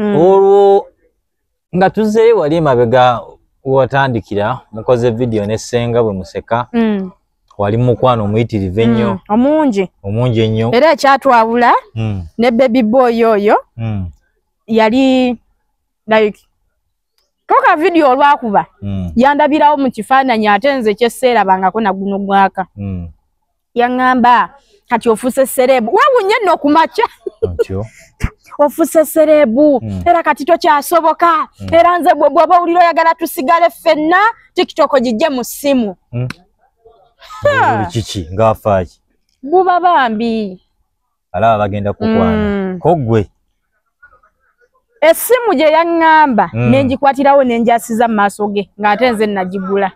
Olwo nga tuzzeeyo wali emabega watandikira mukoze video ne Ssenga bwe museka. Wali mukwano omuyitirivu ennyo. Omungi ennyo. Era ekyatwabula ne baby boy oyo yali like koka video olwakuba yandabirawo mu kifaananyi ate nze kyeseerabangako na guno gwaka. Yaŋŋamba kati ofuse serebu wawunye nno kumakya. Ofuse serebu era kati tokyasoboka era nze bw'oba owulira oyagala tusigale ffenna TikTok gijje mu ssimu. Kiki ngaafaaki buba bambi alaba bagenda kukwana kogwe essimu gye yaŋŋamba nenjikwatirawo nenjasiza mu maaso ge ng'ate nze nagigula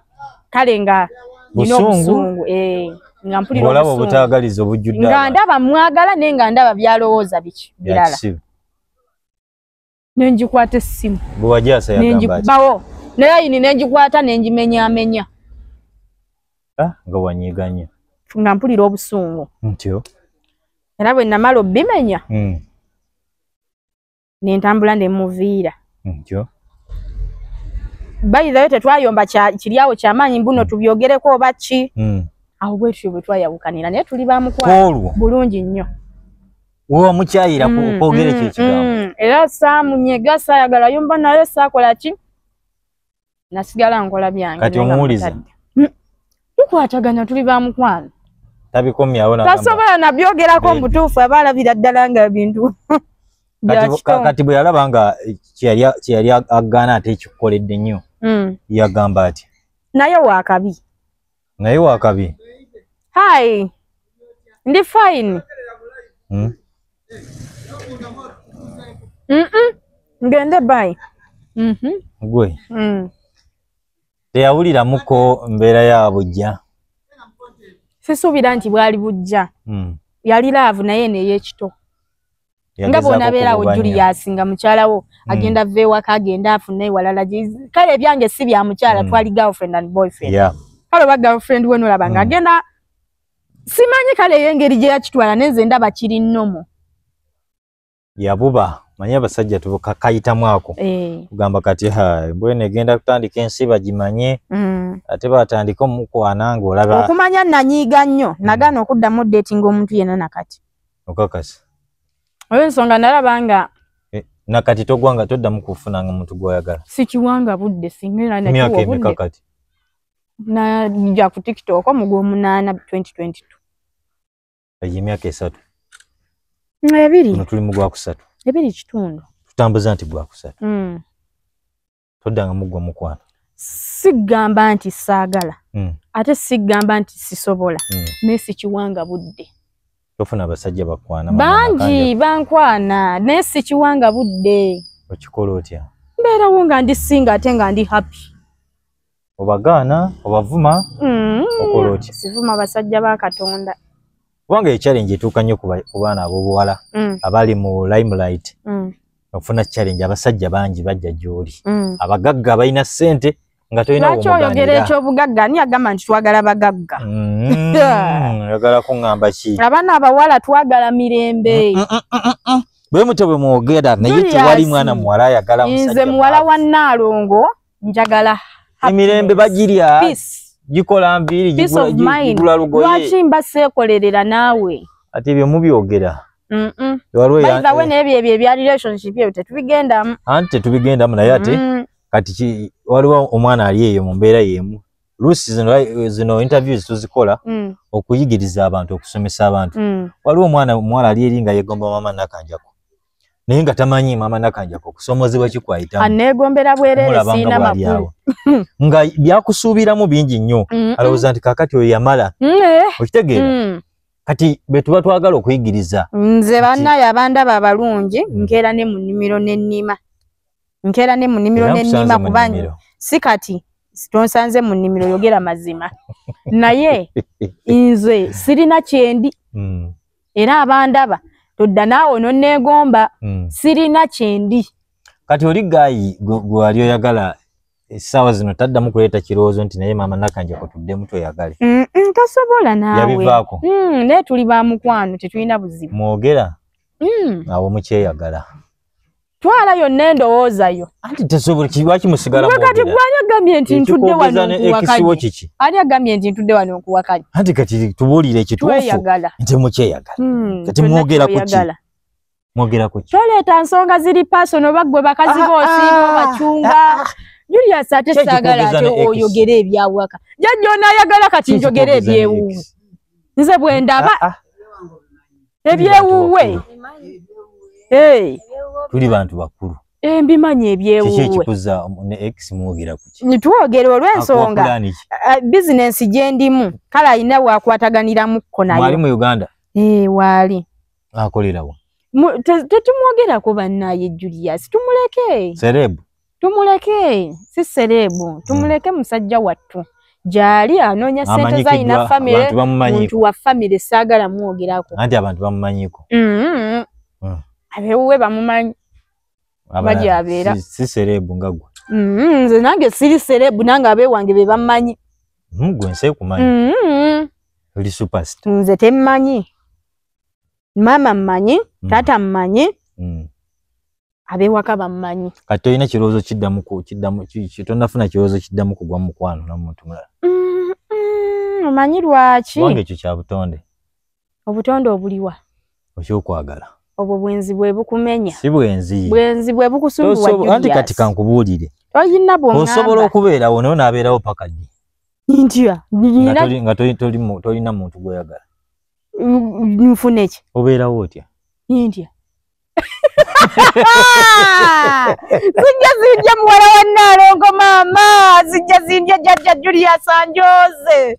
kale nga nina obusungu nga mpulira olaba obutaagaliza obujjudde nga ndaba mwagala naye nga ndaba byalowooza biki birala nenjikwata essimu bwe wajasa nenjikubawo nayini nenjikwata nenjimenyaamenya nga wanyiganya nga mpulira obusungu ntyo era bwe namala obimenya nentambula nemuviira ntyo bayizayo tetwayomba kiryawo kyamaanyi mbuno tubyogereko oba ki awo bwetutyo bwe twayawukanira naye tuli bamukwano bulungi nnyo wewa mukyayira kwogera ekyo ekigambo era saamunyega saayagala yomba naye saakola ki nasigala nkola byange kati omuwuliza tukwatagana tuli bamukwano tabikomyawo tasobola nabyogerako mubutuufu aba alabira ddala nga bintu kati bwe yalaba nga kyeyali agaana ate ekikukoledde nnyo yagamba ati naye waakabi hai ndi fine ngende bai gwe teyawuliramuko mbeera ya bujja sisuubira nti bwali bujja yali laavu naye neyekito nga bw'onabeerawo Julius nga mukyalawo agenda ava ewaka agenda afune walala kale ebyange si bya mukyala twali girlfriend and boyfriend kale oba girlfriend we nolaba nga agenda simanyi kale ey'engeri gye yakitwala nenze ndaba kiri nnomo yabuba manyi abasajja tubakayitamu ako kugamba kati mbwene egenda kutandika ensi bagimanye ate batandika omukwana ng'olaba okumanya nanyiiga nnyo nagaana okuddamu dating omuntu yenna nakati okakasi olw'ensonga nalaba nga nakati togwanga toddamu kufunanga omuntu gw'oyagala sikiwanga budde singa myaka emeka kati najja ku TikTok mu Gw'omunaana 2022 emyaka 3 2 tuli mu Gwakusatu 2 kitundu tutambuza nti Gwakusatu toddanga muggwa mukwano sigamba nti saagala ate sigamba nti sisobola naye sikiwanga budde tofuna abasajja bakwana bangi bankwana naye sikiwanga budde okikola otya mbeerawo nga ndi singa ate nga ndi happy obagaana obavuma okola otya sivuma basajja ba Katonda kubanga echallenge etuuka nnyo ku baana ab'obuwala abali mu limelight okufuna challenge abasajja bangi bajja gy'oli abagagga balina ssente nga tolina lwaki oyogera eky'obugagga ani agamba nti twagala bagagga oyagala kuŋŋamba ki abaana abawala twagala mirembe bwe mutyo bwe mwogera naye tewali mwana muwala ayagala musajja nze muwala wa Nnaalongo njagala emirembe bagirya gikola nviiri gigula lugoye lwaki mba seekolerera naawe ati ebyo mubyogera bayibawe n'ebyo ebya relationship ebyo tetubigendamu anti tetubigendamu naye ate kati waliwo omwana ali eyo mu mbeera y'emu luusi zino interviews tuzikola okuyigiriza abantu okusomesa abantu waliwo omwana omuwala ali eri nga yegomba maama Nakanjako naye nga tamanyi maama Nakanjako okusomozebwa kikwayitamu aneegombera bwereere siina makulu nga byakusuubiramu bingi nnyo alowooza nti kaakati oyo yamala okitegeera kati be tuba twagala okuyigiriza nze bannaye abandaba abalungi nkeera ne mu nnimiro n'ennima kubanga si kati tonsanze mu nnimiro yogera mazima naye nze sirina kyendi era abandaba todda naawe nonneegomba sirina kyendi kati oli gaayi gwe wali oyagala essaawa zino taddamu kuleeta kirowoozo nti naye maama Nakanjako tuddemu tweyagale tasobola naawe yabivaako naye tuli ba mukwano tetulina buzibu mwogera awo mukyeyagala twala yo ndowooza yo anti tesobola kiwaki musigala mu kati gwanya gambye nti ntudde wano kuwakanya ani agambye nti ntudde wano kuwakanya anti kati tubulire ekituufu nti mukyeyagala kati mwogera ku ki toleeta nsonga ziri personal baggwe bakazi boosiibo bacunga Julius ate saagala ate oyogere ebyawaka jajja onaayagala kati njogere ebyewuwe nze bwe ndaba ebyewuwe tuli bantu bakulu mbimanyi ebyewuwe kiki ekikuza ne ex mwogera ku ki nitwogere olw'ensonga bizinensi gye ndimu kale ayina waakwataganiramuko nayo mwali mu Uganda waali akolerawo tetumwogerako bannaye Julius tumuleke serebu tumuleke si serebu tumuleke musajja wattu jali anoonya sente zayina family muntu wa family saagala mwogerako anti abantu bamumanyiko abewuwe bamumanyi baji abeera si serebu nga gwe nze nange siri serebu nange abeewange be bamanyi gwe nse kumanyi oli superstar nze temmanyi mama mmanyi tata mmanyi abewaka bammanyi kati tolina kirowoozo kiddamu tonnafuna kirowoozo kiddamu kugwa mu mukwano n'omuntu mulala omanyi lwaki wange ekyo kya butonde obutonde obuliwa okyokwagala obwo bwenzi bwe bukumenya si bwenzi bwe bukusumbuwa anti kati kankubuulire toyina bwongamba osobola okubeerawo naye onaabeerawo paka ddi ntya nga tolina muntu gweyagala nfune ki obeerawo otya ntya sijja zindya muwala wa Nnaalongo maama sijja zindya jjajja Julius anjooze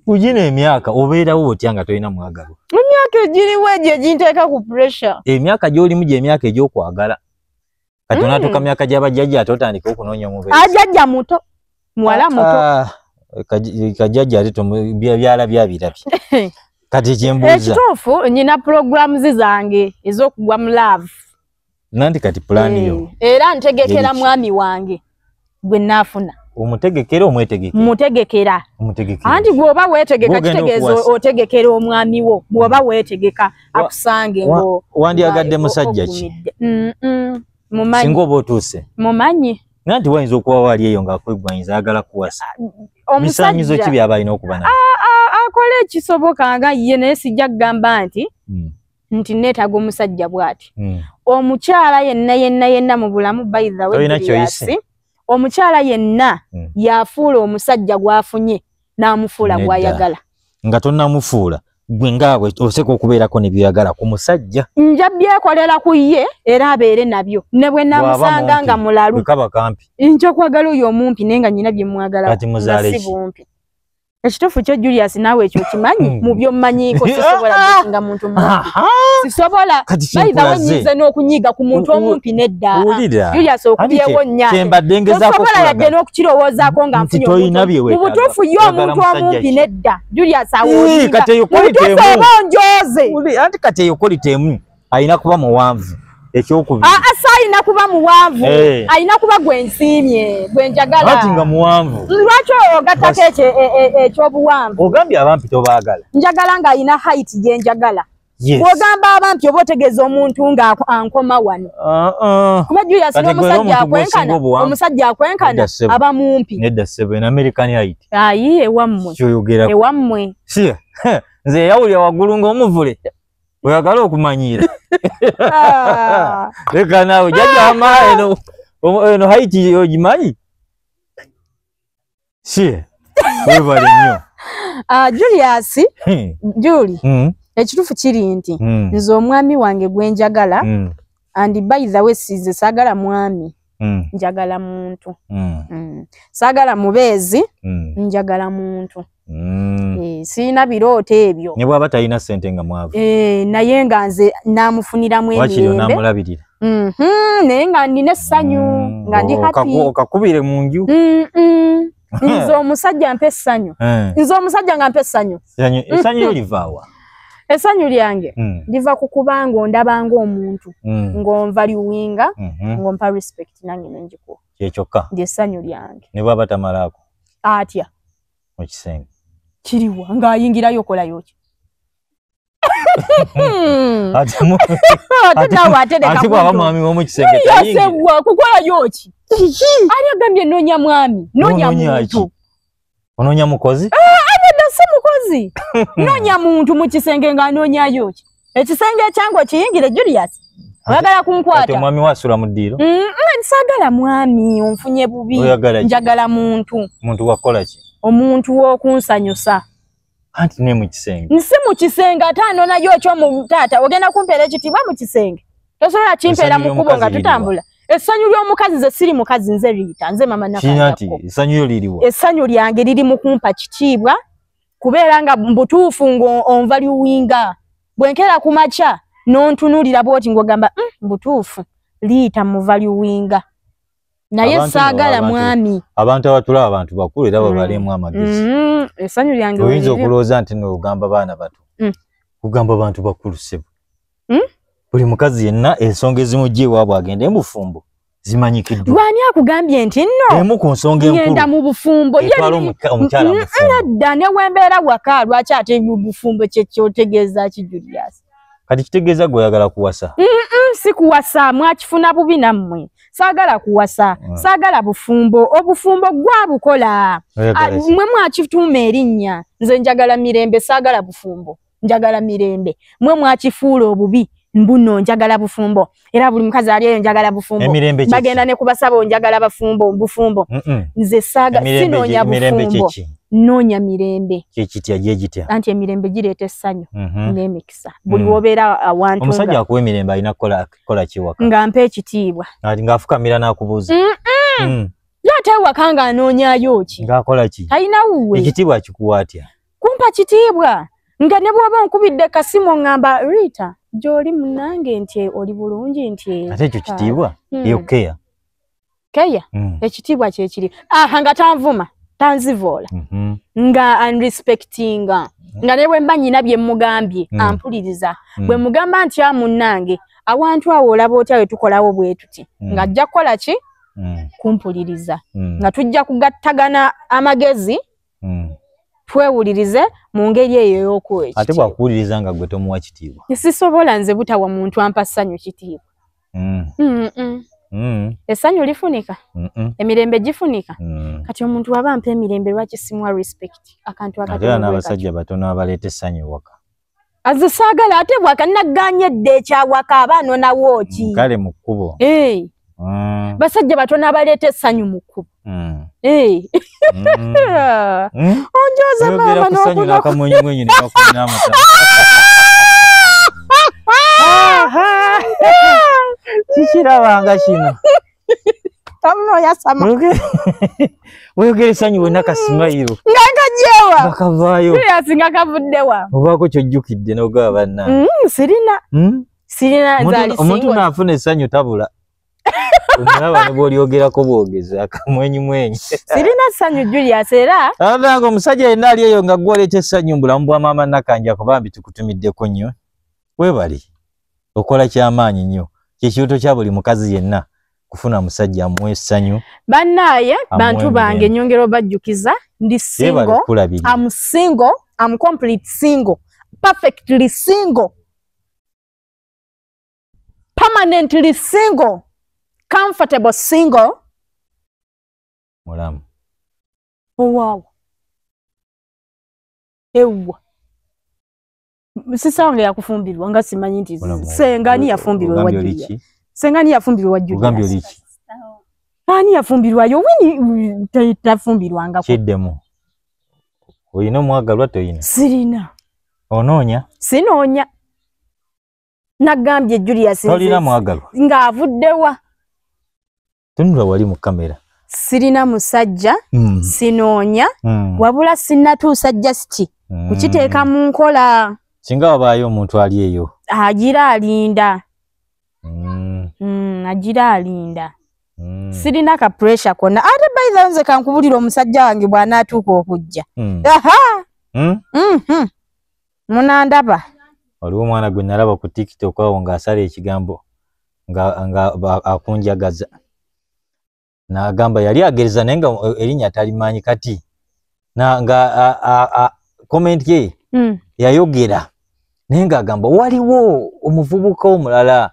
kugina emyaka obeerawo otya nga tolina mwagalwa emyaka egiriwo egyo eginteeka ku pressure emyaka gy'olimu gy'emyaka egy'okwagala kati onaatuuka myaka gy'abajjajja ate otandika okunoonya omubeezi ajjajja muto muwala muto kajjajja ate byala byabirabye kati kyembuuza ekituufu nyina programs zange ez'okugwa mu love nanti kati pulaani yo era ntegekera mwami wange gwe naafuna omutegekera omwetegekera mutegekera anti bw'oba weetegeka kitegeeza otegekera omwami wo bw'oba weetegeka akusange ngo wandyagadde musajja ki singa oba otuuse mumanyi nanti wayinza okuba wali eyo ng'akwegwanyiza ayagala kuwasa misaanyizo ki byaba alina okuba nayo akola ekisoboka nga ye naye sijja kugamba nti neetaaga omusajja bw'ati omukyala yenna mu bulamu by the way omukyala yenna yafuula omusajja gw'afunye n'amufuula gw'ayagala nga tonnamufuula gwe ngaabwe oseka okubeerako ne by'oyagala ku musajja nja byekolera ku ye era abeere nabyo ne bwe naamusanga nga mulalu kaba kampi nkyokwagala oyo omumpi naye nga nyina bye mwagala si bumpi ekituufu kyo Julius naawe ekyo kimanyi mu by'omumanyiiko sisobola kusinga muntu mumpi sisobola bayitawo nyize n'okunyiga ku muntu omumpi nedda Julius okubyewo nnyange tosobola yadde n'okukirowoozaako nga nfunye mu butuufu ye omuntu omumpi nedda Julius awulimubutuufu oba onjooze anti kati eyo koliteemu ayina kuba muwanvu ekyokubiri ayina kuba muwanvu ayina kuba gwensiimye gwenjagala ati nga muwanvu lwaki ogattako ekyobuwanvu ogambye abampi tobaagala njagala ng'ayina height gyenjagala bw'ogamba abampi oba otegeeza omuntu ng'ankoma wano kuba Julius omusajja akwenkana aba mumpi nedda ssebo en American height ayi ewammwe kyoyogerako ewammwe nze yawulira waggulu ng'omuvule oyagala okumanyiira leka naawe jajama eno haiti ogimanyi webale nnyo Julius Juli ekituufu kiri nti nze omwami wange gwenjagala and by the way size saagala mwami njagala muntu saagala mubeezi njagala muntu siina birooto ebyo ne bw'aba talina ssente nga mwavu naye nga nze naamufuniramu emirembe n'amulabirira naye nga ndina essanyu nga ndi happy okakubire mu nju nze omusajja mpa essanyu nze omusajja nga mpa essanyu essanyu livaawa essanyu lyange liva ku kuba ng'ondaba ng'omuntu ng'onvaluwinga ng'ompa respect nange nenjikuwa kyekyokka lyessanyu lyange ne bw'aba tamalaako atya mu kisenge kiriwa ng'ayingirayo okolayo ki ate bwaba mwami w'omukisenge yasewa kukola yoki ali agambye nonya mwami nonya muntu ononya mukozi abadde si mukozi nonya muntu mu kisenge nga nonya yoki ekisenge kyangu kiyingire Julius oyagala kunkwata ate mwami wasula mu ddiiro nsagala mwami onfunye bubi njagala muntu wakola ki omuntu w'okunsanyusa anti ne mu kisenge nsi mu kisenge ate anonayo ekyomu taata ogenda kumpeera ekitiibwa mu kisenge tosobola kimpeera mu kkubo nga tutambula essanyu ly'omukazi ze siri mukazi nze Rita nze mama nakati essanyu lyo liriwa essanyu lyange liri mu kumpa kitiibwa kubeera nga mbutuufu ng'onva liwinga bwenkera ku makya n'ontunuulira bwoti ng'ogamba mbutuufu Rita muva liwinga naye saagala mwami abantu abatula abantu bakulu era babalemu amagezi essanyu lyange oyinza okulowooza nti n'ogamba baana bato kugamba abantu bakulu ssebo buli mukazi yenna ensonga ezimujja ewaabwe agenda embufumbo zimanyikiddwa lwani akugambye nti nno emu ku nsonga enkulu ngenda mu bufumbo omukyala nadda ne wembeera waka lwaki ate bufumbo kyekyotegeeza ki Julius kati kitegeeza gwe oyagala kuwasa si kuwasa mwakifuna bubi nammwe saagala kuwasa saagala bufumbo obufumbo gwabukola mwe mwakituuma erinnya nze njagala mirembe saagala bufumbo njagala mirembe mwe mwakifuula obubi mbuno njagala bufumbo era buli mukazi ali eyo njagala bufumbo bagenda ne kubasaba njagala bufumbo nze saagala sinoonya bufumbo noonya mirembe kyekitya gyegitya anti emirembe gireeta essanyu n'emikisa buli wobeera awantu omusajja akuwa emirembe alina kukola kiwaka nga mpa ekitiibwa ati ng'afukamira n'akubuuza ate ewaka nga anoonyayo ki ng'akola ki talina wuwe ekitiibwa kikuwa atya kumpa kitiibwa nga ne bw'oba onkubidde kasimu oŋŋamba Rita gy'oli munnange nti oli bulungi nti ate ekyo kitiibwa eyo keya ekitiibwa kyekiri nga tanvuma tanzivoola nga unrespectinga nga ne bwe mba nnyina bye mugambye ampuliriza bwe mugamba nti munnange awantu awo olaba otya we tukolawo bwe tuti ng'ajja kukola ki kumpuliriza nga tujja kugattagana amagezi twewulirize mu ngeri eyo y'okuwa ekitiibwa ate bwakuwuliriza nga gwe tomuwa kitiibwa sisobola nze butawa muntu ampa ssanyu kitiibwa essanyu lifunika emirembe gifunika kati omuntu waba ampa emirembe lwaki simuwa respect akantu ate n'abasajja batono abaleeta essanyu waka aze saagala ate bwakanaganyedde ekyawaka aba anonawo ki kale mu kkubo basajja batono abaleeta essanyu mu kkubo onjoza maama n'okunywakamwenyumwenyu nebakunaamata kikirabanga kino weyogera essanyu wonna kasimayiro ngakajewa kakavaayo yasinga kavuddewa obaako kyojjukidde n'ogaba banna sirina omuntu naafuna essanyu tabula omulaba ne bw'olyogerako bwogeza akamwenyumwenyu sirina ssanyu Julius era nga omusajja yenna ali eyo nga gw'oleeta essanyu mu bulamu bwa maama Nakanja kubambi tukutumiddeko nnyo weebali okola kyamaanyi nnyo kyekirooto kya buli mukazi yenna kufuna musajja amuwa essanyu bannaaye bantu bange nnyongera obajjukiza ndi single I'm single I'm complete single perfectly single permanently single comfortable single mulamu wow ewa sisange yakufumbirwa nga simanyi nti sengani yafumbirwa wajjuya sengani yafumbirwa wajjuya ugambye oliki ani yafumbirwayo wini tafumbirwanga kiddemu oyina omwagalwa toyina sirina onoonya sinoonya nagambye Julius tolina mwagalwa ng'avuddewa tunula wali mu kamera sirina musajja sinoonya wabula sinnatuusa just kukiteeka mu nkola singa wabaayo omuntu ali eyo agira alinda agira alinda sirina ka pressure konna ate by the nze kankubulira omusajja wange bw'anaatuuka okujja munandaba waliwo omwana gwe nalaba ku TikTok awo ng'asala ekigambo nga akunjagaza n'agamba yali agereza naye nga erinnya talimanyi kati nga comment ye yayogera nenga agamba waliwo omuvubuka omulala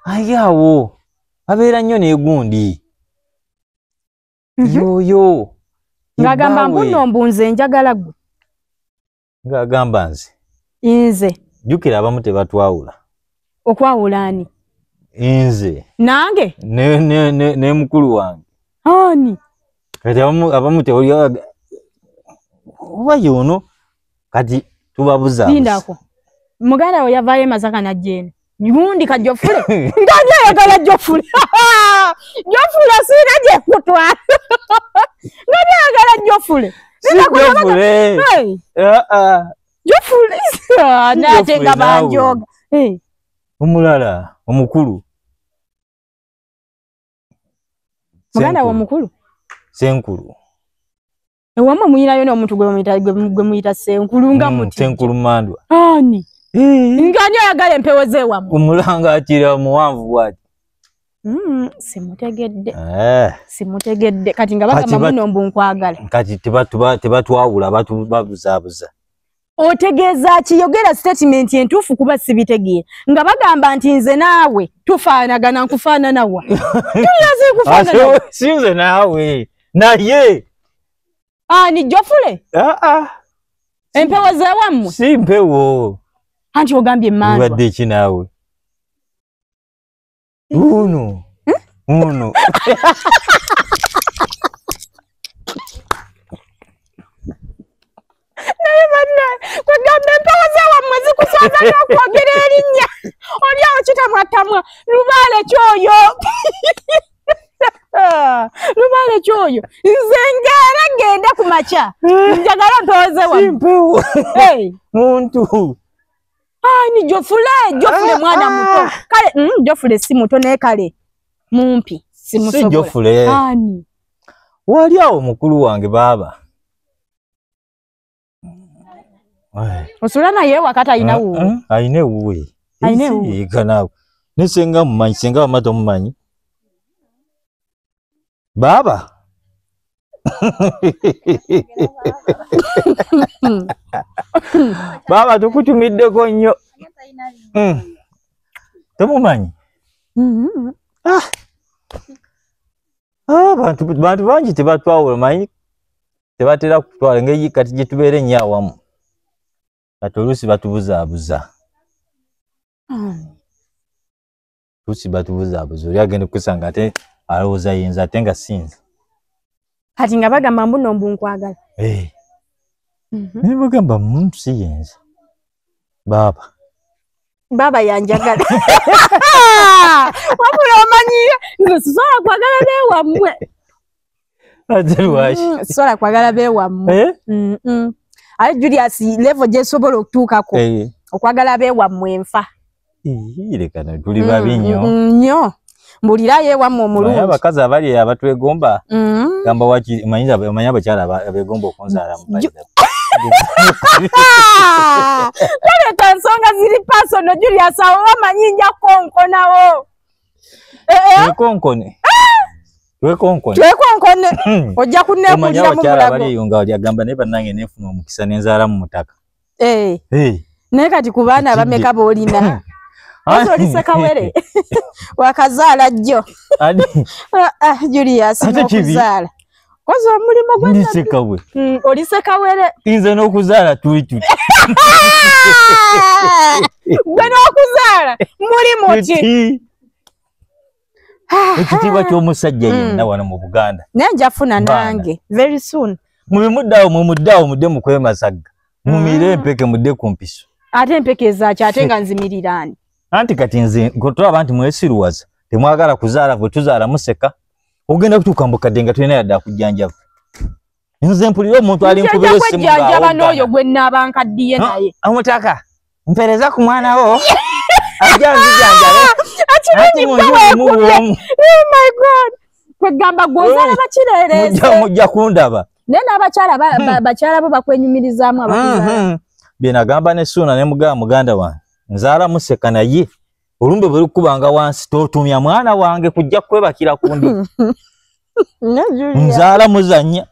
ayawo abeera nnyo n'egundi yoyo ng'agamba mbuno mbunze njagala gwe ng'agamba nze jjukira abamu tebatwawula okwawula ani nze nange ne mukulu wange ani kati abamu tewali oba yono kati tubabuza lindako muganda we yavaayo e Masaka n'ajja gundi ka Jofule ng'ani ayagala Jofule Jofule siina gye kutwala ng'ani ayagala Jofule Jofule n'ate nga banjoga omulala omukulu muganda we omukulu senkulu ewamwe muyinayo n'omuntu gwe muyita senkulu nga muti senkulu Mandwa ani ng'ani ayagala empewo z'ewammwe omulanga akira muwanvu bwati simutegedde kati nga bagamba muno mbu nkwagala kati tebatwawula batubabuzaabuza otegeeza kiyogera statement entuufu kuba sibitegeera nga bagamba nti nze naawe tufaanagana nkufaanana wa si nze naawe naye ani Jofule empewo z'ewammwe si mpewo anti ogambye Mandwa obadde ki naawe uno naye bannaye kwegamba empewo z'ewammwe zikusanza n'okwogera erinnya olyawo kitamwatamwa lubaale kyoyo lubaale kyoyo nze ngera genda ku makya njagala empewo z'ewammwe muntu ani Jofule mwana muto kale Jofule si muto naye kale mumpi si Jofule ani wali awo mukulu wange baaba osula naye wakati ayina wuwe ayina ewuwe kanaawe ne senga mumanyi senga wamata omumanyi baaba baba tukutumiddeko nnyo temumanyi bantu bangi tebatwawula manyi tebatera kutwala ngeri kati gye tubeera ennyo awamu kati oluusi batubuzaabuza oli agenda kusanga ate alowooza yenza ate nga sinza kati nga bagamba mbuno mbu nkwagala naye bagamba muntu si yenza baba yanjagala wabula omanyiye nze sisobola kwagala beewammwe ate lwaki sisobola kwagala beewammwe aye Julius level gyesobola okutuukako okwagala beewammwe enfa lekana tuli babi nnyo mbulirayo ewammwe omulungi abakazi abali abatwegomba gamba waki omanyi abakyala abegomba okunzaala taleta nsonga ziri pasono Julius awo wamanyi nja konkonawo twekonkone ojja kunekulira mu mulago nga agamba naye bannange nefuna omukisa nenzala mu mutaka naye kati ku baana bameka boolina ozo olisekawere wakazaala jjo Julius n'okuzaala kozi omulimu gwendisekawe olisekawere nze n'okuzaala tuli tuti gwe n'okuzaala mulimu ki ekitiibwa ky'omusajja yenna wano mu Buganda naye njafuna nange very soon muddawo mudde mukwemasaga mumire empeke mudde ku mpiso ate empeke ezaaki ate nga nzimiririra ani anti kati nze tulaba nti mwesiruwaza temwagala kuzaala bwe tuzaala museka ogenda kutuuka mbukadde nga tulina yadde akujjanjaba nze mpulira omuntu ali nkubira essimu kujjanjaba n'oyo gwe nnaaba nkaddiye naye omutaka mpereza ku mwana wo ajja nzijanjabe ati munjumu oh my god kwegamba gwozaala bakireereze mujja kundaba naye n'abakyala bo bakwenyumirizaamu abakuzaala byenagamba ne Suuna ne muganda wange nzaala museka naye olumbe bwe lukubanga wansi totumya mwana wange kujja kwebakira kundi nzaala muzannya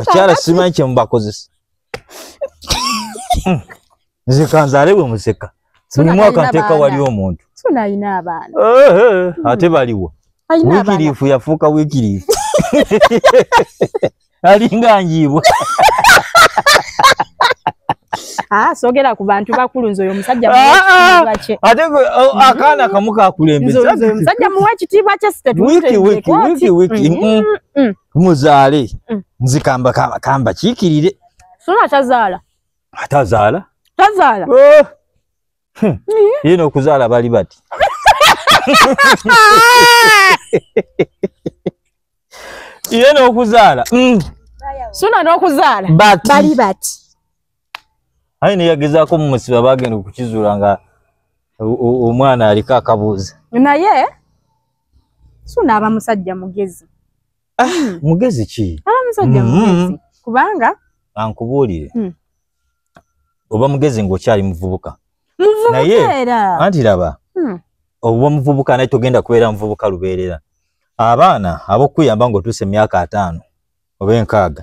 akyala simanyi kye mubakozesa nze kanzaale bwe museka buli mwaka nteeka wali omuntu Suna alina abaana ate baliwo wiikiriifu yafuuka wiikiriifu alinga njiibwa sogera ku bantu bakulu nze oyo omusajja ate akaana kamu kakulembeza omusajja muwa ekitiibwa kye wiki muzaale nzikamba kamba kiikirire Suna tazaala atazaala yena okuzaala bali bati yena okuzaala Suna n'okuzaala bali bati ayi ne yagezaako mu musiba bagenda okukizuula nga omwana aliko akabuuza naye Suna aba musajja mugezi mugezi ki musajja mugezi kubanga ankubuulire oba mugezi ng'okyali muvubuka naye anti laba oba muvubuka naye togenda kubeera muvubuka lubeerera abaana ab'okuyamba ng'otuuse emyaka 5 oba 6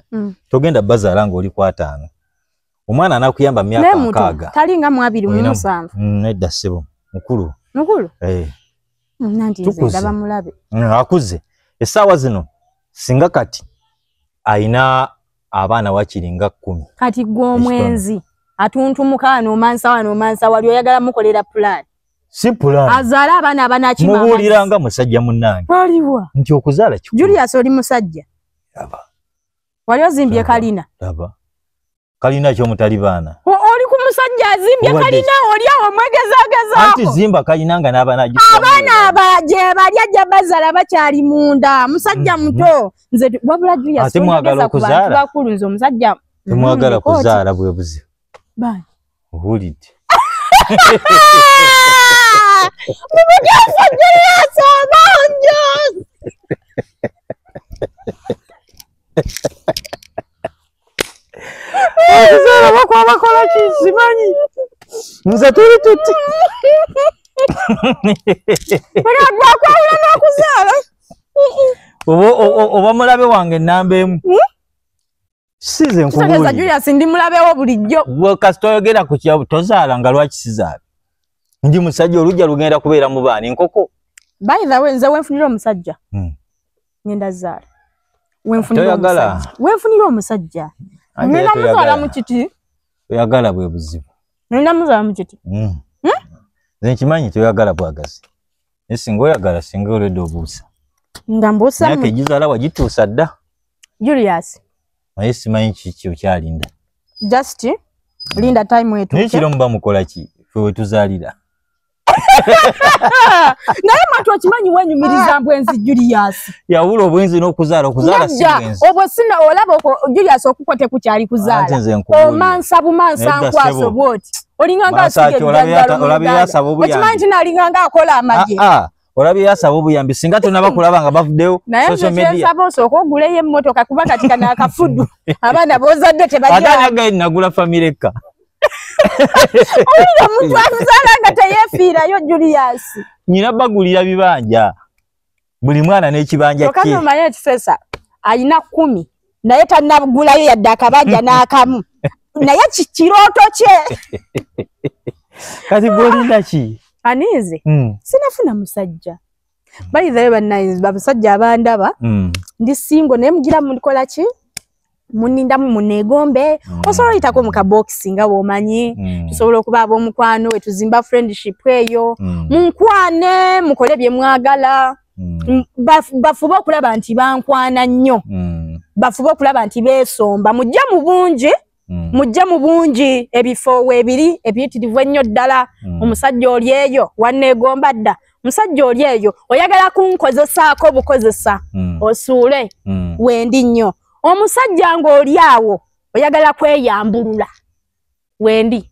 togenda bazaala ng'oli ku 5 omwana anakuyamba myaka 6 talinga mu 27 nedda ssebo mukulu nanti nze ndaba mulabe akuze essaawa zino singa kati ayina abaana wakiringa 10 kati gw'omwenzi atuntumuka n'omansa wali oyagala mukolera plan si plan azaala abaana abanakima mubuuliranga musajja munnange waliwa nti okuzaala kikulu Julius oli musajja wali ozimbye kalina kalina ky'omutali baana oli ku musajja azimbye kalina oli awo mwegezagezaako anti zimba kalina nga n'abaana abaana abaje bali ajja bazaala bakyali munda musajja muto nze wabula Julius ate mwagala okuzaala bakulu nze omusajja temwagala kuzaala bwe buzibu bani ohulidde mumugasa Julius abanjo okuzaala bakwabakola ki simanyi nze tuli tuti bakwawula n'okuzaala oba mulabe wange ennamba emu size nkubuulira Julius ndi mulabewo bulijjo kasita oyogera ku kyabo tozaala nga lwaki sizaala ndi musajja olujja lugenda kubeera mu baana enkoko by the way nze wenfunira omusajja ngenda zaala wenfunira omusajja ngenda muzaala mu kiti toyagala bwe buzibu ngenda muzaala mu kiti nze nkimanyi toyagala bwagazi naye singa oyagala singa oledde obuusa nga mbuusa myaka egizaala wagituusa dda Julius naye simanyi kiki okyalinda just linda time etuuke naye kiro muba mukola ki fe wetuzaalira naye matu okimanyi wenyumiriza mbwenzi Julius yawula obwenzi n'okuzaala si bwenzi obwo sina olaba Julius okukote kukyali kuzaala omansa bumansa nkwaso bwoti olinganga okimanyi tinalinganga akola amagye olabye yasaba obuyambi singa tonaba kulaba nga bavuddeyo social media naye nsaba osooka oguleyo emmotoka kuba kati kana akafudu abaana bozadde tebaatagaye nagula famire eka oyo omuntu amuzaala nga teyeefiirayo Julius nyina bagulira bibanja buli mwana n'ekibanja kye okano omanye ekifesa alina 10 naye tannagulayo yadde akabanja n'akamu naye kirooto kye kati gwolinda ki anize sinafuna musajja bayizayo bannayinzi babasajja abandaba ndi singo naye mugira mulikola ki munindamu muneegombe osobola oyitako mu kabokisi nga bw'omanyi tusobola okuba ab'omukwano we tuzimba friendship eyo munkwane mukole bye mwagala bafube okulaba nti bankwana nnyo bafube okulaba nti beesomba mujja mu bungi ebifo weebiri ebiyitirivu ennyo ddala omusajja oli eyo wanneegomba dda omusajja oli eyo oyagala kunkozesaako bukozesa osuule wendi nnyo omusajja ng'oli awo oyagala kweyambulula wendi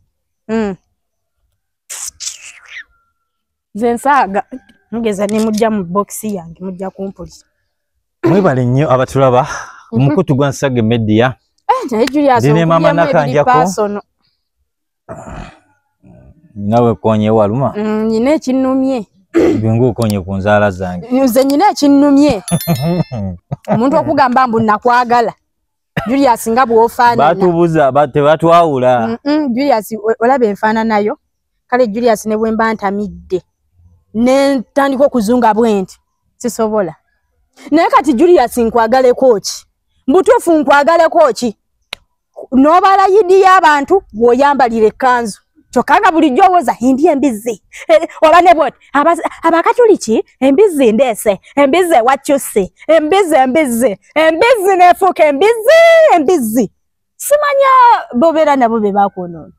nze nsaaga mugeza ne mujja mu bokisi yange mujja kumpulisa mwebale nnyo abatulaba omukutu gwa Nsage Media Ndine mama nakanjako nawe konye waluma nyine ekinnumye bingu konye ku nzaala zange nze nyine ekinnumye omuntu okugamba mbu nakwagala Julius nga bw'ofaanana. Batubuza batewatwawula. Julius olaba enfaana nayo. Kale Julius ne bwe mba ntamidde. Ne ntandika okuzunga bwenti. Sisobola. Naye kati Julius nkwagaleko ki? Mbutuufu nkwagaleko ki? N'obala yidi y'abantu bw'oyambalira ekkanzu. Kyokka bulijjo owoza ndi embizi. Oba ne bwoti abakatuliki embizi ndeese. Embizi wakyuse. Embizi neefuuka embizi. Simanya bobeera nabo be bakwonoona.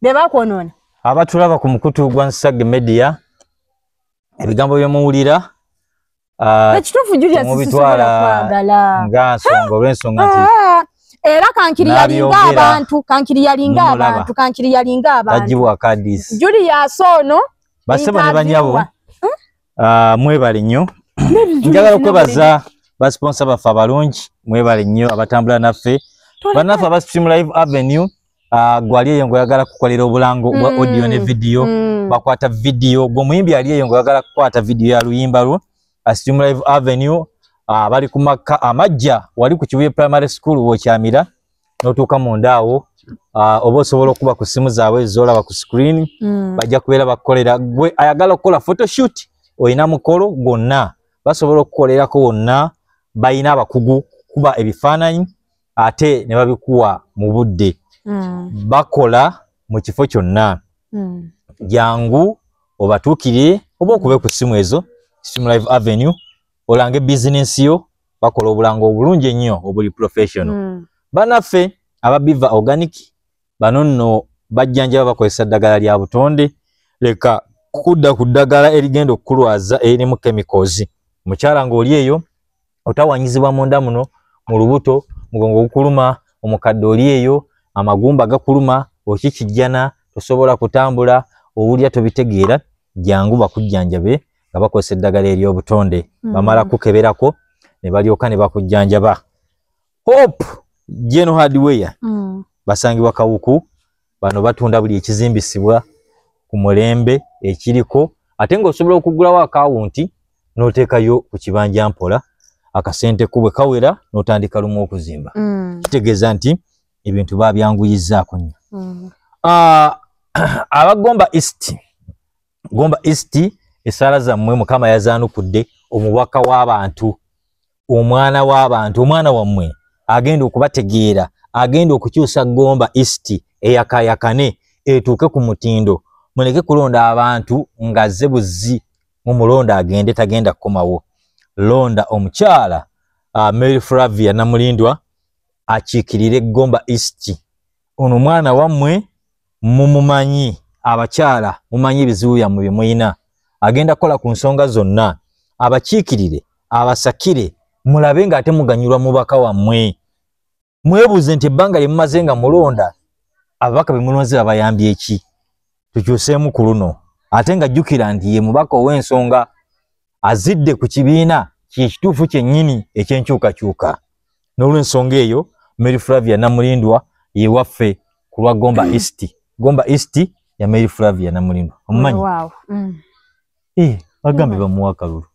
Be bakwonoona. Abatulaba ku mukutu gwa Nsage Media ebigambo byemuwulira ekituufu Julius sisobola kwagala nga nsonga olw'ensonga nti era kankiri yalinga abantu tajiwa kadisi Julius ono basebo ne banyabo mwebale nnyo njagala okwebaza basponsor baffe abalungi mwebale nnyo abatambula naffe banaffe aba Stream Live Avenue gwali eyo ngoyagala kukolera obulango bwa audio ne video bakwata video gomuyimbi ali eyo ngoyagala kukwata video ya luyimba lwo Stream Live Avenue bali kumaka amajja wali ku Kibuye Primary School wokyamira notuuka mundaawo oba osobola okuba ku simu zaabwe zolaba ku screen bajja kubeera bakolera gwe ayagala okukola photoshoot oyina mukolo gonna basobola okukolerako wonna bayina abakugu kuba ebifaananyi ate ne babikuwa mu budde bakola mu kifo kyonna jangu obatuukire oba okube ku simu ezo Stream Live Avenue olange business yo bakola obulango obulungi ennyo obuli professional banaffe aba Biva Organic bano nno bajjanja bakozesa ddagala lya butonde leka kudda ku ddagala erigenda okukulwaza erimu chemicals mukyala ng'oli eyo otawanyizibwa munda muno mu lubuto mugongo gukuluma omukadde oli eyo amagumba gakuluma okikijjana tosobola kutambula owulya tobitegeera jangu bakujjanjabe nga bakozesa eddagala ery'obutonde bamala kukeberako ne balyoka ne bakujjanjaba Hope General Hardware basangibwa Kawuku bano batunda buli ekizimbisibwa ku mulembe ekiriko ate ng'osobola okugulawo akawunti n'oteekayo ku kibanja mpola akasente kubwe kawera n'otandika lumu okuzimba kitegeeza nti ebintu babyanguyizzaako nnyo abagomba East esaala zammwe Mukama yazaanukudde omubaka w'abantu omwana w'abantu omwana wammwe agenda okubategeera agenda okukyusa Gomba East eyakayakane etuuke ku mutindo muleke kulonda abantu nga zze buzzi mumulonda agende tagenda kukomawo londa omukyala Mary Flavia Namulindwa akiikirire Gomba East ono mwana wammwe mumumanyi abakyala mumanyi ebizibu byammwe bye muyina agenda kola ku nsonga zonna abakiikirire abasakire mulabe nga ate muganyulwa mubaka wammwe mwebuuze nti ebbanga lye mumaze nga mulonda ababaka be mulonze babayambye eki tukyuseemu ku luno ate nga jjukira nti ye mubaka ow'ensonga azidde ku kibiina kikituufu kyennyini ekyenkyukakyuka n'olw'ensonga eyo Mary Flavia Namulindwa ye waffe ku lwa Gomba East ya Mary Flavia Namulindwa omumanyi bagambe bamuwa akalulu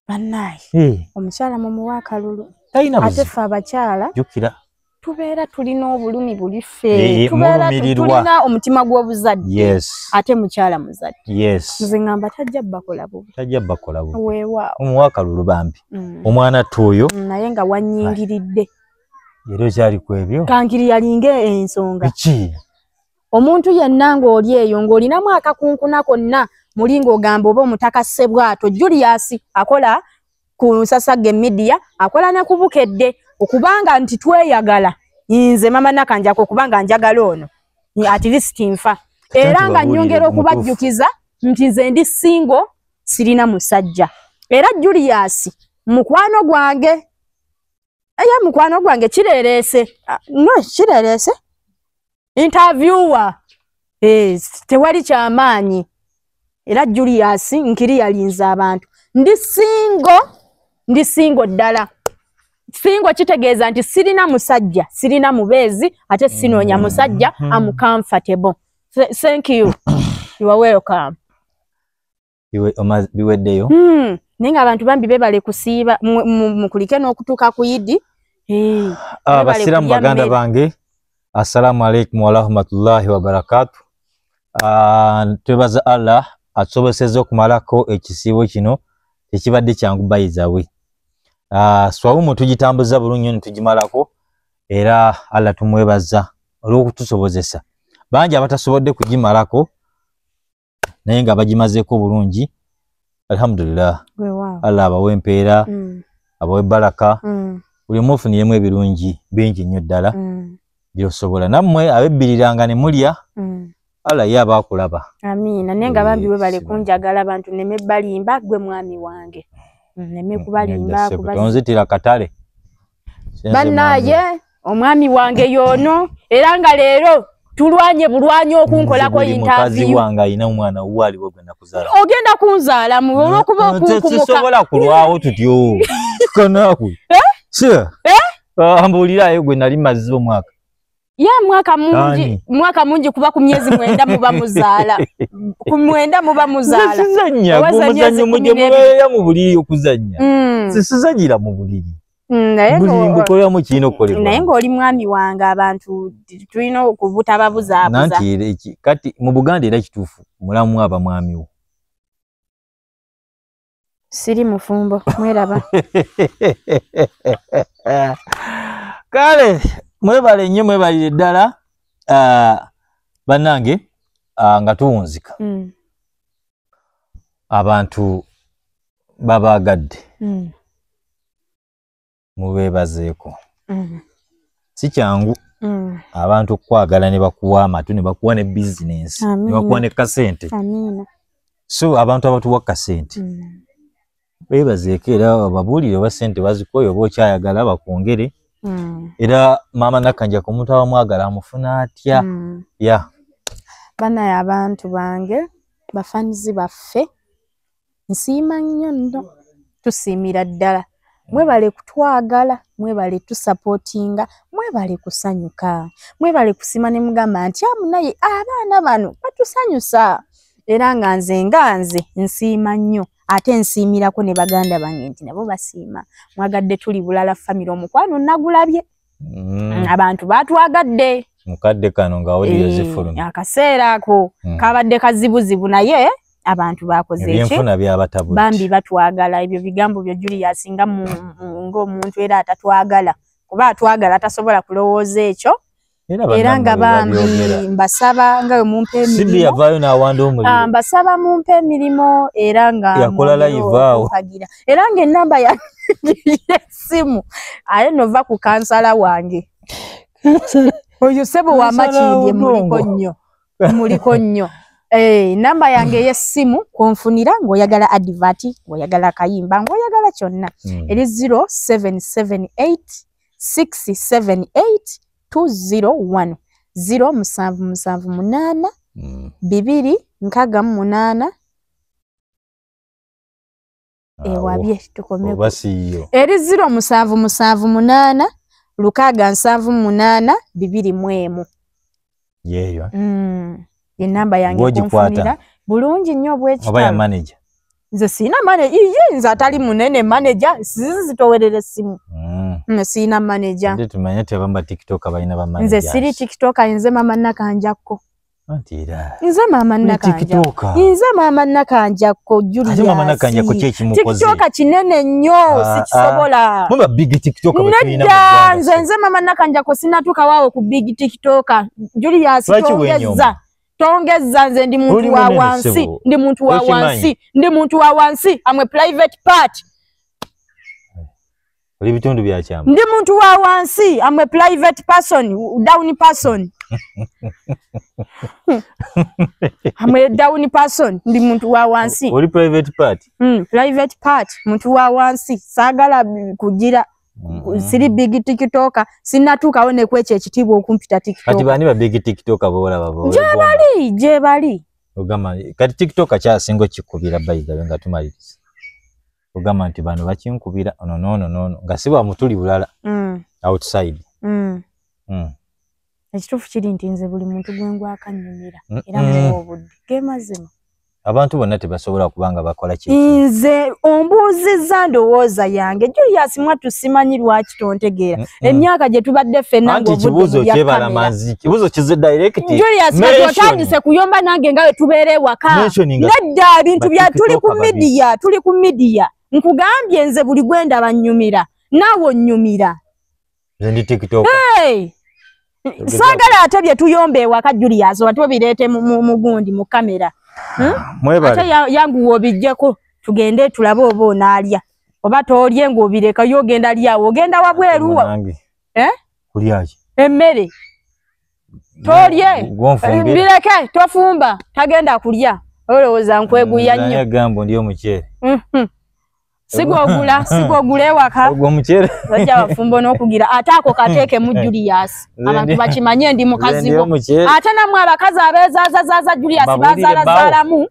bannaye omukyala mumuwa akalulu ate ffe abakyala jjukira tubeera tulina obulumi buli ffe tubeera tulina omutima gw'obuzadde ate mukyala muzadde nze ngamba tajja bakola bubi weewaawo omuwa akalulu bambi omwana tuuyo naye nga wannyingiridde era okyali ku ebyo kankiri yalinga ensonga omuntu yenna ng'oli eyo ng'olinamu akakunkuna konna muli ng'ogamba oba omutaka Ssebwato Julius akola ku Nsasage Media akola ne ku Bukedde okubanga nti tweyagala nze mama Nakanjako okubanga njagala ono at least nfa era nga nnyongera okubajjukiza nti nze ndi single sirina musajja era Julius mukwano gwange kireerese interviewer tewali kyamaanyi era Julius nkiri yalinza abantu ndi single ddala single kitegeeza nti sirina musajja sirina mubeezi ate sinoonya musajja am comfortable thank you you are welcome biweddeyo Nenga abantu bambi bebale kusiiba mukulike n'okutuuka ku Idi. Abasiramu baganda bange, assalamu alaikum wa rahmatullahi wa barakatuh. Twebaza Allah atusobosezza okumalako ekisiibo kino ekibadde kyangu bayizawe. Swawumu tugitambuza bulungi tugimalako era Allah tumwebaza olw'okutusobozesa. Bangi abatasobodde kugimalako naye nga bagimazeeko bulungi. Alhamdulillah. Allah abawe empeera, abawe baraka. Buli mufuniremu ebirungi bingi nnyo ddala by'osobola. Nammwe abebbiriranga ne mulya, Allah ye abaakulaba. Amiina. Naye nga bambi bwe bale kunjagala abantu neme balimba gwe mwami wange. Neme kubalimba onzitira katale. Bannaye omwami wange yono era nga leero tulwanye bulwanye okunkolako interview. Mukazi wange ayina omwana wali wogenda kuzaala. Ogenda kunzaala mu olwokuba okukumuka. Tusobola kulwawo tutyo. Kanakwe. Sure. Ambulirayo gwe nali mazzi omwaka. Ya mwaka mungi kuba ku myezi 9 muba muzaala. Ku 9 muba muzaala. Sisizanya kumuzanyo muje mubeera mu buliri okuzanya. Sisizanyira mu buliri. Naye ngokolera mu kino kolera. Naye ng'oli mwami wange abantu tulina okubuta babuzaabuza. Nanti kati mu Buganda era kituufu mulamu aba mwami wo. Siri mufumbo mweraba. Kale mwebale nnyo mwebalire ddala bannange nga tuwunzika. Abantu babaagadde. Mubeebazeeko. Si kyangu abantu kwagala ne bakuwa amatu ne bakuwa ne business ne bakuwa ne kasente. Amiina. So abantu abatuwa kasente. Beebazeeko era babuulire oba sente bazikoye oba okyayagala bakwongere. Era mama Nakanja ku muntu abamwagala amufuna atya. Ya. Banaye abantu bange bafanizi baffe nsiima nnyo nno tusiimira ddala. Mwebale kutwagala, mwebale tusupportinga, mwebale kusanyuka, mwebale kusima ne mugamba nti amunaye abaana bano batusanyusa. Era nga nze nsiima nnyo ate nsiimirako ne baganda bange nti nabo basiima. Mwagadde tuli bulala family omukwano nagulabye. Abantu batwagadde. Mukadde kano nga audio zifulumya. Akaseera ako kabadde kazibuzibu naye abantu bakoze ki? Ebyenfuna by'abatabuti. Bambi batwagala ebyo bigambo byo Julius nga ng'omuntu era atatwagala. Kuba atwagala tasobola kulowooza ekyo. Era nga bambi mbasaba nga mumpe emirimu. Sibi yavaayo n'awanda omuliro. Mbasaba mumpe emirimu era nga yakola live awo. Era nga ennamba ya simu aye nova ku kansala wange. Oyo sebo wa makindye muliko nnyo. Namba yange y'essimu konfunira ng'oyagala advert, ng'oyagala kayimba, ng'oyagala kyonna. Eri 0778 678 201 0778 268 wabye tukomeko. Basiyo. Eri 0778 678 201. Yeyo. Enamba yange konfunira bulungi nnyo bwekita. Oba ya manager. Nze sina manager. Nze atali munene manager sizitowerera essimu. Sina manager. Ndi tumanye tebamba TikTok abalina ba manager. Nze siri TikTok nze mama Nakanjako. Antira. Nze mama Nakanjako. Nze mama Nakanjako Julius. Ate mama Nakanjako kyeki mukoze. TikTok kinene nnyo sikisobola. Mama big TikTok abatulina. Nze mama Nakanjako sinatuka waawo ku big TikTok. Julius tongeza nze ndi muntu wa wansi, ndi muntu wa wansi, ndi muntu wa wansi, amwe private part. Oli bitundu bya kyama. Ndi muntu wa wansi, amwe private person, down person. Amwe down person, ndi muntu wa wansi. Oli private part? Private part, muntu wa wansi, sagala kugira. Siri big TikToker sinatuka one kweche ekitibwa okumpita TikTok. Kati bani ba big TikToker bola babo. Je bali. Ogama kati TikToker kya singo kikubira bayiza nga tumaliriza. Ogama nti bano bakinkubira no nga siba mutuli bulala. Outside. Ekitufu kiri nti nze buli muntu gwengwa akanyumira era mu obudde gemazima. abantu bonna tebasobola kubanga bakola ki nze ombuuzizza ndowooza yange Julius Mwattu simanyi lwaki tontegeera emyaka gye tubadde ffenna ng'obudde kyebala manzi kibuuzo kize direct Julius kati otandise kuyomba nange nga we tubeera ewaka nedda ebintu bya tuli ku media nkugambye nze buli gwenda bannyumira naawe onnyumira nze ndi TikTok saagala ate bye tuyomba ewaka Julius wati obireete mu gundi mu kamera ate yanguwa obijjeko tugende tulabe oba onaalya oba toolye ng'obireka yogenda lyawo ogenda wabweruwa kulyaki emmere toolye bireke tofumba tagenda kulya olowooza nkweguya nnyo nagambo ndi omuceere sigogula ewaka bajja bafumba n'okugira ate ako kateeke mu Julius abantu bakimanye ndi mukazi bo ate namwe abakazi abeezaaza Julius bazaalazaalamu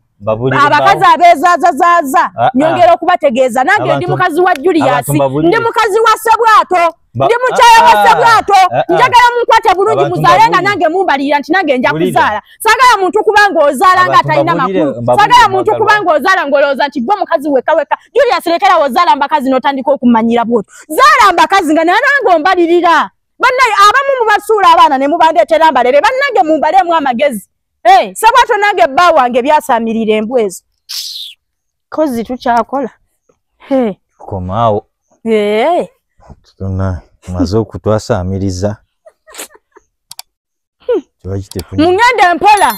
abakazi abeezaaza nyongera okubategeeza nange ndi mukazi wa Julius ndi mukazi wa Ssebwato ndi mukyala wa Ssebwato njagala munkwate bulungi muzaale nga nange mumbalirira nti nange nja kuzaala saagala muntu kubanga ozaala nga atalina makulu saagala muntu kubanga ozaala ng'olowooza nti gwe mukazi wekka Julius lekera wozaala mbakazi n'otandika okumanyira bwotyo zaala mbakazi nga nange ombalirira bannaye abamu mubasuula abaana ne mubandeetera mbalere bannange mumbalemu amagezi Ssebwato nange bba wange byasaamirira embwezo kozi tukyakola komaawo tuna maze okutwasaamiriza mungende mpola